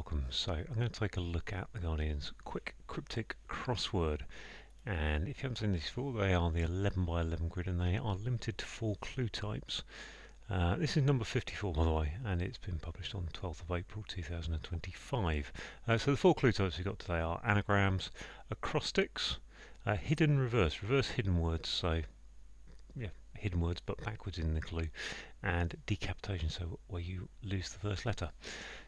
welcome. So I'm going to take a look at the Guardian's Quick Cryptic crossword, and if you haven't seen these before, they are the 11 by 11 grid and they are limited to 4 clue types. This is number 54 by the way, and it's been published on 12th of April 2025. So the 4 clue types we've got today are anagrams, acrostics, hidden reverse hidden words, so yeah, hidden words but backwards in the clue, and decapitation, so where you lose the first letter.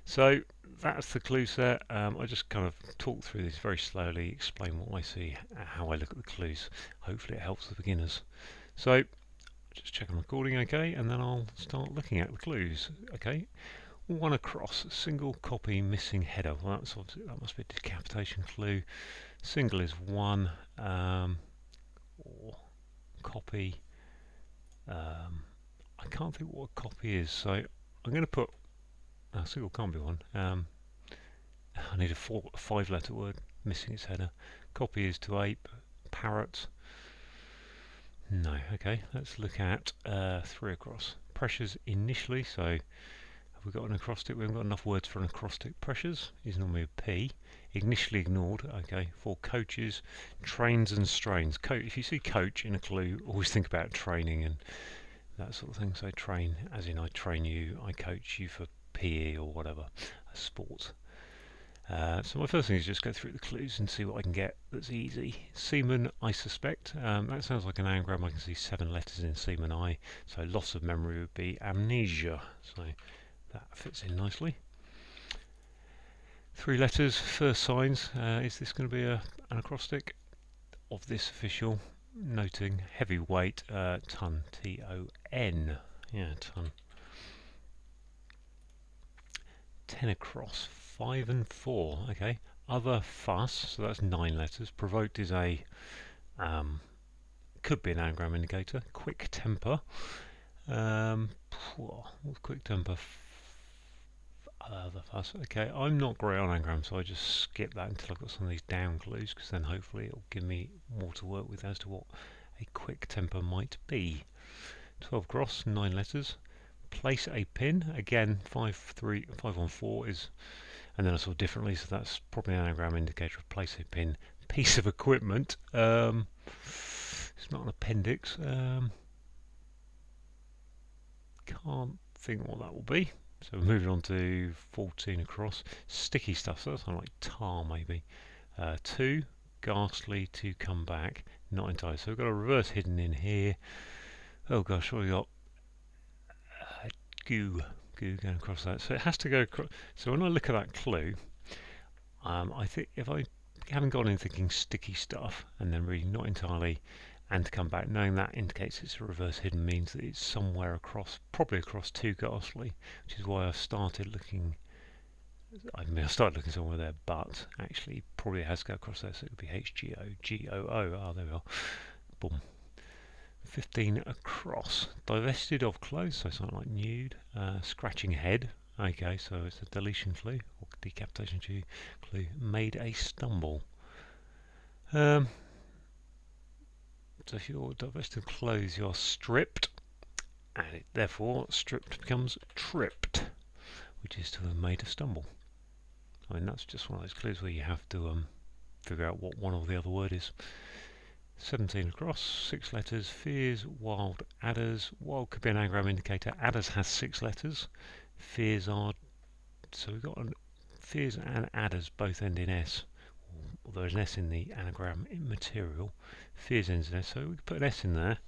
So that's the clue set. I just kind of talk through this very slowly, explain what I see, how I look at the clues. Hopefully it helps the beginners. So just check I'm recording okay, and then I'll start looking at the clues. Okay, one across, single copy, missing header. Well, that's obviously, that must be a decapitation clue. Single is one, or copy. I can't think what a copy is, so I'm going to put single can't be one. I need a 5-letter word missing its header. Copy is to ape. Parrot. No. Okay, let's look at 3 across. Pressures initially, so have we got an acrostic? We haven't got enough words for an acrostic. Pressures is normally a P. Initially ignored. Okay, 4 coaches. Trains and strains. If you see coach in a clue, always think about training and that sort of thing. So train, as in I train you, I coach you for PE or whatever, a sport. So my first thing is just go through the clues and see what I can get that's easy. Seaman, I suspect. That sounds like an anagram. I can see 7 letters in seaman I, so loss of memory would be amnesia. So that fits in nicely. 3 letters, first signs. Is this going to be an acrostic? Of this official, noting heavy weight, ton, T-O-N. Yeah, ton. 10 across, 5 and 4. Okay, other fuss, so that's 9 letters. Provoked is a could be an anagram indicator. Quick temper, what's quick temper? Other fuss. Okay, I'm not great on anagrams, so I just skip that until I've got some of these down clues, because then hopefully it'll give me more to work with as to what a quick temper might be. 12 across, 9 letters. Place a pin, again 5 on 4 is, and then I saw differently, so that's probably an anagram indicator of place a pin. Piece of equipment, it's not an appendix, can't think what that will be. So we're moving on to 14 across. Sticky stuff, so that's like tar maybe. 2, ghastly, to come back, not entirely. So we've got a reverse hidden in here. Oh gosh, what have we got? Goo going across that. So it has to go across. So when I look at that clue, I think if I haven't gone in thinking sticky stuff and then reading not entirely and to come back, knowing that indicates it's a reverse hidden means that it's somewhere across, probably across 2 ghastly, which is why I started looking. I mean, I started looking somewhere there, but actually probably it has to go across there, so it could be H-G-O-G-O-O. Oh, there we are. Boom. 15 across. Divested of clothes, so something like nude. Scratching head. Okay, so it's a deletion clue or decapitation clue. Made a stumble. So if you're divested of clothes, you're stripped, and therefore stripped becomes tripped, which is to have made a stumble. I mean, that's just one of those clues where you have to figure out what one or the other word is. 17 across, 6 letters. Fears, wild adders. Wild could be an anagram indicator. Adders has 6 letters. Fears are, so we've got fears and adders both end in S. Well, there's an S in the anagram material. Fears ends in S, so we could put an S in there,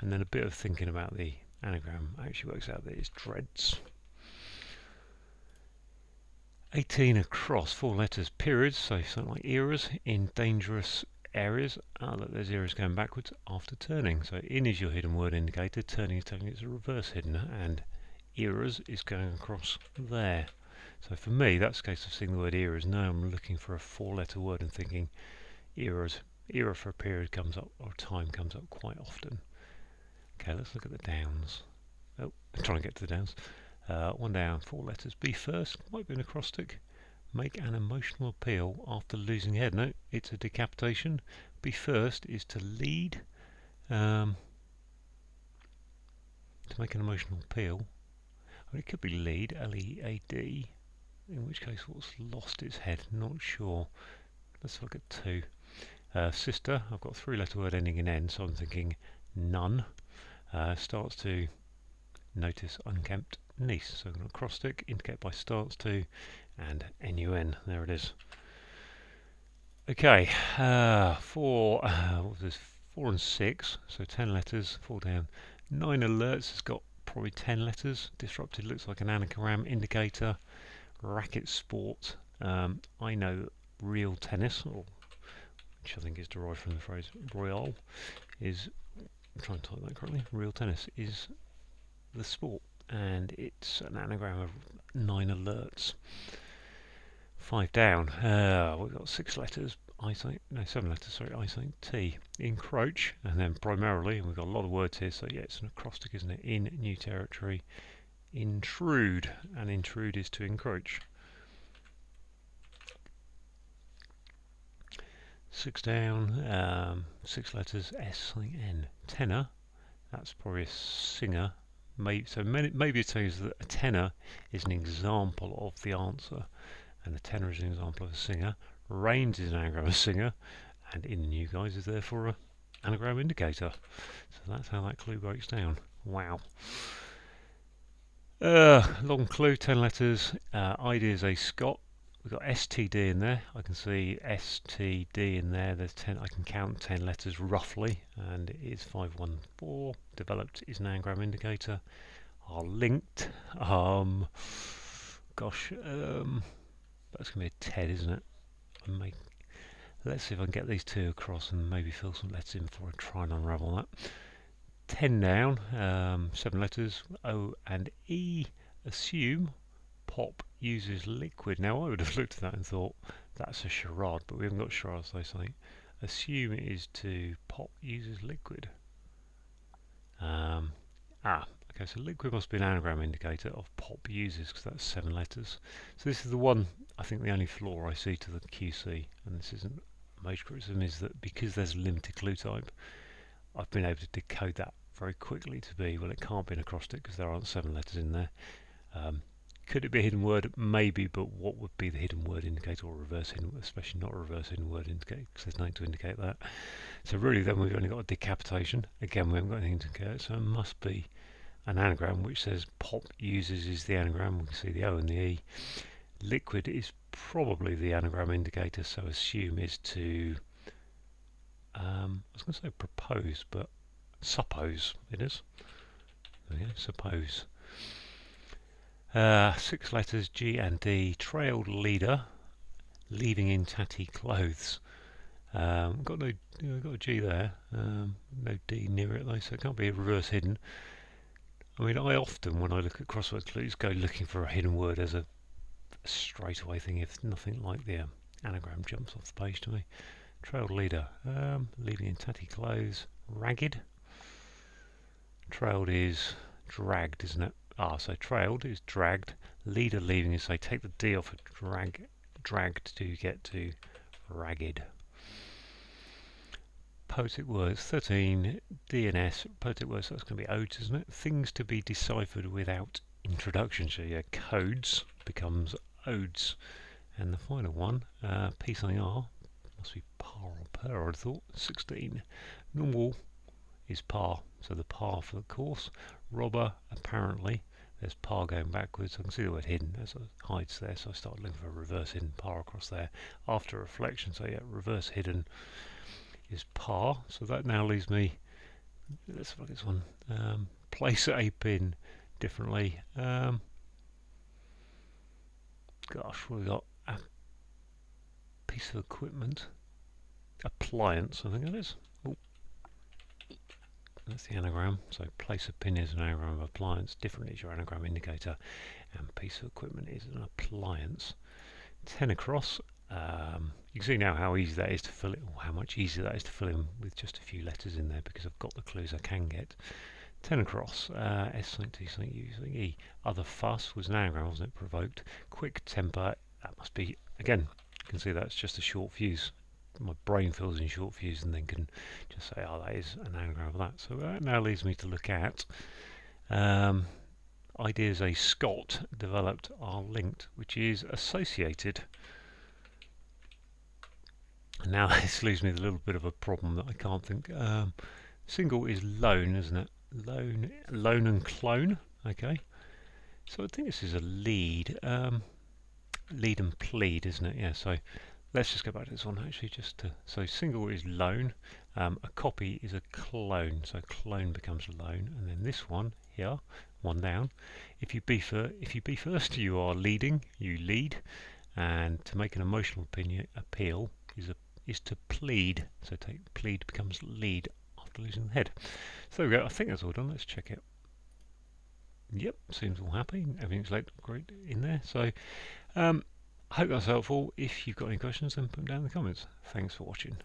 and then a bit of thinking about the anagram actually works out that it's dreads. 18 across, 4 letters. Periods, so something like eras in dangerous areas. Look, there's eras going backwards after turning. So in is your hidden word indicator, turning is telling it's a reverse hidden, and eras is going across there. So for me, that's a case of seeing the word eras. Now I'm looking for a 4-letter word and thinking eras. Era for a period comes up, or time comes up quite often. Okay, let's look at the downs. Oh, I'm trying to get to the downs. 1 down, 4 letters. Be first, might be an acrostic. Make an emotional appeal after losing head. No, it's a decapitation. Be first is to lead. To make an emotional appeal. I mean, it could be lead, L-E-A-D. in which case what's lost its head? Not sure. Let's look at 2. Sister, I've got 3-letter word ending in N, so I'm thinking none. Starts to, notice unkempt, niece. So I'm going to cross stick, indicate by starts to, and NUN. There it is. Okay, 4, what was this? 4 and 6, so 10 letters, 4 down. 9 alerts has got probably 10 letters. Disrupted looks like an anagram indicator. Racket sport. I know real tennis, or which I think is derived from the phrase royal, is, I'm trying to type that correctly, real tennis is the sport, and it's an anagram of 9 alerts. 5 down, we've got 6 letters, I think, no 7 letters, sorry, I think T. Encroach, and then primarily, and we've got a lot of words here, so yeah, it's an acrostic, isn't it? In new territory. Intrude, and intrude is to encroach. 6 down, 6 letters, S, I think N. Tenor, that's probably a singer. Maybe it tells you that a tenor is an example of the answer, and a tenor is an example of a singer. Range is an anagram of singer, and in the new guys is therefore an anagram indicator. So that's how that clue breaks down. Wow. Long clue, 10 letters. ID is a Scot. We've got STD in there. I can see STD in there. There's 10. I can count 10 letters roughly, and it is 514. Developed is an anagram indicator. Are linked. Gosh, that's gonna be a TED, isn't it? Let's see if I can get these 2 across and maybe fill some letters in before I try and unravel that. 10 down, 7 letters. O and E. Assume. Pop uses liquid. Now I would have looked at that and thought that's a charade, but we haven't got charades, they say. Assume is to pop uses liquid. Okay, so liquid must be an anagram indicator of pop uses, because that's 7 letters. So this is the one, I think the only flaw I see to the QC, and this isn't a major criticism, is that because there's a limited clue type, I've been able to decode that very quickly to be, well, it can't be an acrostic because there aren't 7 letters in there. Could it be a hidden word? Maybe, but what would be the hidden word indicator or reverse hidden, especially not a reverse hidden word indicator, because there's nothing to indicate that. So really then we've only got a decapitation. Again, we haven't got anything to indicate, so it must be an anagram which says pop uses is the anagram. We can see the O and the E. Liquid is probably the anagram indicator, so assume is to, I was going to say propose, but suppose it is. There we go, suppose. 6 letters, G and D. Trailed leader, leaving in tatty clothes. Got a G there, no D near it though, so it can't be a reverse hidden. I mean, I often, when I look at crossword clues, go looking for a hidden word as a straightaway thing if nothing like the anagram jumps off the page to me. Trailed leader, leaving in tatty clothes. Ragged. Trailed is dragged, isn't it? So trailed is dragged. Leader leaving is, say, take the D off of dragged to get to ragged. Poetic words, 13, DNS, poetic words, that's going to be odes, isn't it? Things to be deciphered without introduction. So yeah, codes becomes odes. And the final one, P something R, must be par or per, I'd thought, 16. Normal is par, so the par for the course. Robber, apparently, there's par going backwards. I can see the word hidden as it hides there, so I started looking for a reverse hidden par across there. After reflection, so yeah, reverse hidden is par. So that now leaves me, let's look at this one, place a pin differently. Gosh, we've got a piece of equipment, appliance, I think it is. Oh. That's the anagram. So place a pin is an anagram of appliance, different is your anagram indicator, and piece of equipment is an appliance. 10 across. You can see now how easy that is to fill it, or how much easier that is to fill in with just a few letters in there, because I've got the clues I can get. 10 across. S something T something U something E. Other fuss was an anagram, wasn't it? Provoked. Quick temper. That must be, again, you can see that's just a short fuse. My brain fills in short fuse and then can just say, oh, that is an anagram of that. So that now leads me to look at ideas a Scot developed are linked, which is associated. And now this leaves me with a little bit of a problem that I can't think. Single is lone, isn't it? Lone and clone. Okay. So I think this is a lead. Lead and plead, isn't it? Yeah. So let's just go back to this one actually. So single is lone. A copy is a clone. So clone becomes lone, and then this one here, one down. If you be first, you are leading. You lead, and to make an emotional appeal is to plead. So plead becomes lead after losing the head. So there we go. I think that's all done. Let's check it. Yep, seems all happy. Everything's looked great in there. So I hope that's helpful. If you've got any questions, then put them down in the comments. Thanks for watching.